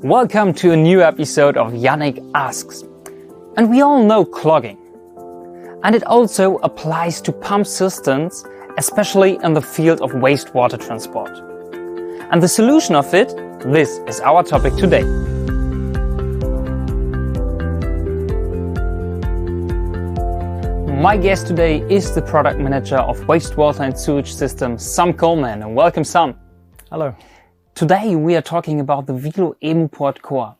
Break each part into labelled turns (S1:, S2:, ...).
S1: Welcome to a new episode of Yannick Asks. And we all know clogging. And it also applies to pump systems, especially in the field of wastewater transport. And the solution of it, this is our topic today. My guest today is the product manager of wastewater and sewage systems, Sam Coleman. And welcome, Sam.
S2: Hello.
S1: Today we are talking about the Wilo-EMUport CORE.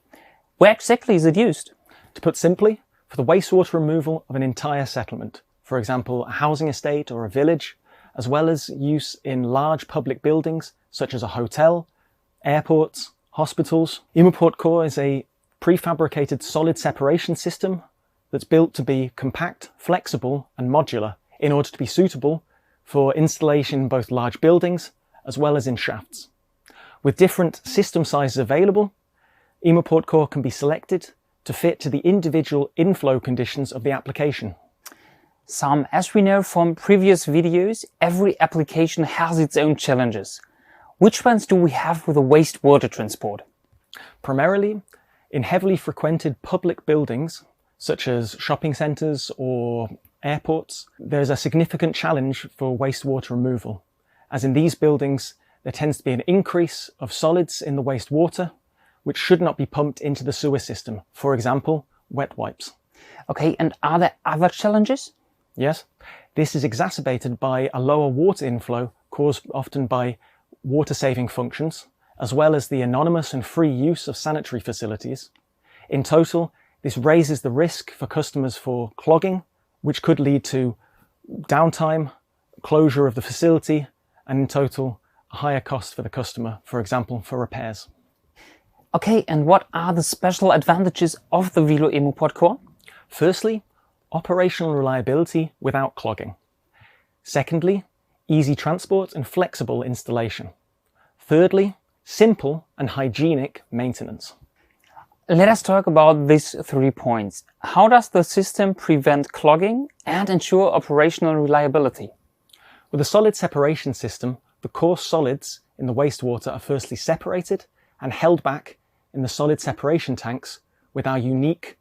S1: Where exactly is it used?
S2: To put simply, for the wastewater removal of an entire settlement, for example, a housing estate or a village, as well as use in large public buildings such as a hotel, airports, hospitals. EMUport CORE is a prefabricated solid separation system that's built to be compact, flexible and modular in order to be suitable for installation in both large buildings as well as in shafts. With different system sizes available, EMUport CORE can be selected to fit to the individual inflow conditions of the application.
S1: Sam, as we know from previous videos, every application has its own challenges. Which ones do we have with the wastewater transport?
S2: Primarily, in heavily frequented public buildings, such as shopping centres or airports, there's a significant challenge for wastewater removal, as in these buildings there tends to be an increase of solids in the wastewater, which should not be pumped into the sewer system, for example, wet wipes.
S1: Okay, and are there other challenges?
S2: Yes, this is exacerbated by a lower water inflow caused often by water-saving functions, as well as the anonymous and free use of sanitary facilities. In total, this raises the risk for customers for clogging, which could lead to downtime, closure of the facility, and in total, a higher cost for the customer, for example, for repairs.
S1: Okay, and what are the special advantages of the Wilo-EMUport CORE?
S2: Firstly, operational reliability without clogging. Secondly, easy transport and flexible installation. Thirdly, simple and hygienic maintenance.
S1: Let us talk about these 3 points. How does the system prevent clogging and ensure operational reliability?
S2: With a solid separation system, the coarse solids in the wastewater are firstly separated and held back in the solid separation tanks with our unique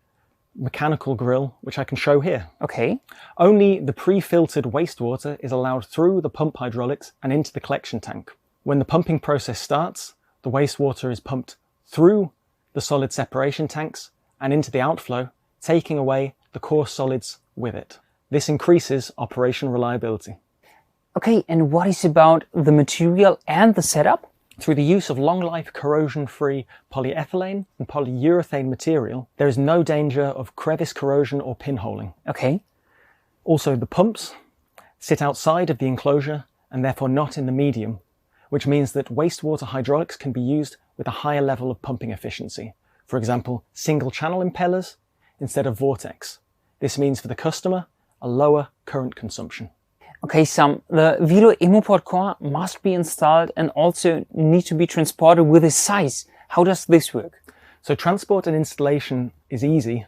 S2: mechanical grill, which I can show here.
S1: Okay.
S2: Only the pre-filtered wastewater is allowed through the pump hydraulics and into the collection tank. When the pumping process starts, the wastewater is pumped through the solid separation tanks and into the outflow, taking away the coarse solids with it. This increases operational reliability.
S1: Okay, and what is about the material and the setup?
S2: Through the use of long-life corrosion-free polyethylene and polyurethane material, there is no danger of crevice corrosion or pinholing.
S1: Okay.
S2: Also, the pumps sit outside of the enclosure and therefore not in the medium, which means that wastewater hydraulics can be used with a higher level of pumping efficiency. For example, single-channel impellers instead of vortex. This means for the customer a lower current consumption.
S1: Okay, Sam, the Wilo-EMUport CORE must be installed and also need to be transported with a size. How does this work?
S2: So transport and installation is easy,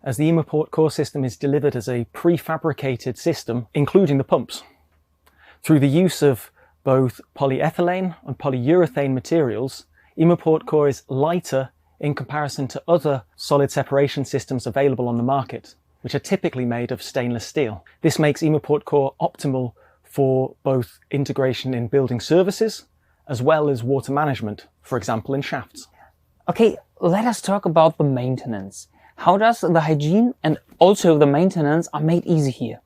S2: as the EMUport CORE system is delivered as a prefabricated system, including the pumps. Through the use of both polyethylene and polyurethane materials, EMUport CORE is lighter in comparison to other solid separation systems available on the market, which are typically made of stainless steel. This makes EMUport CORE optimal for both integration in building services as well as water management, for example in shafts.
S1: Okay, let us talk about the maintenance. How does the hygiene and also the maintenance are made easy here?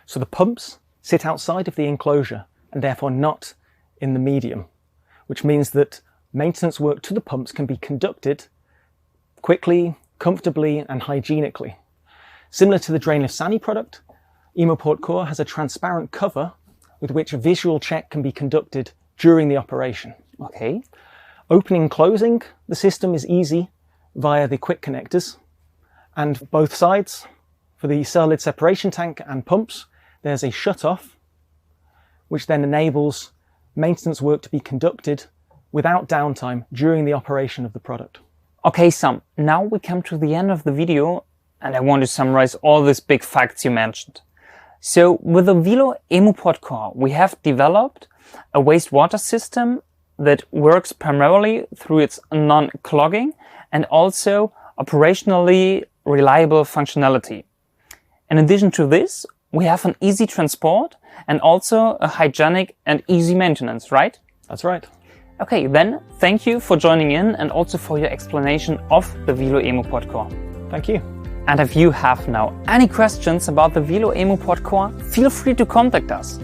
S2: So the pumps sit outside of the enclosure and therefore not in the medium, which means that maintenance work to the pumps can be conducted quickly, comfortably and hygienically. Similar to the drainless SANI product, EMUport CORE has a transparent cover with which a visual check can be conducted during the operation.
S1: Okay.
S2: Opening and closing the system is easy via the quick connectors, and both sides, for the solid separation tank and pumps, there's a shut-off, which then enables maintenance work to be conducted without downtime during the operation of the product.
S1: Okay, Sam, now we come to the end of the video and I want to summarize all these big facts you mentioned. So with the Wilo-EMUport CORE, we have developed a wastewater system that works primarily through its non-clogging and also operationally reliable functionality. In addition to this, we have an easy transport and also a hygienic and easy maintenance, right?
S2: That's right.
S1: Okay, then thank you for joining in and also for your explanation of the Wilo-EMUport CORE.
S2: Thank you.
S1: And if you have now any questions about the Wilo-EMUport CORE, feel free to contact us.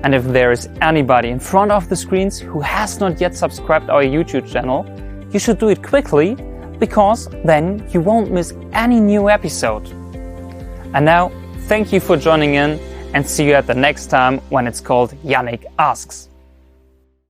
S1: And if there is anybody in front of the screens who has not yet subscribed our YouTube channel, you should do it quickly, because then you won't miss any new episode. And now, thank you for joining in, and see you at the next time when it's called Yannick Asks.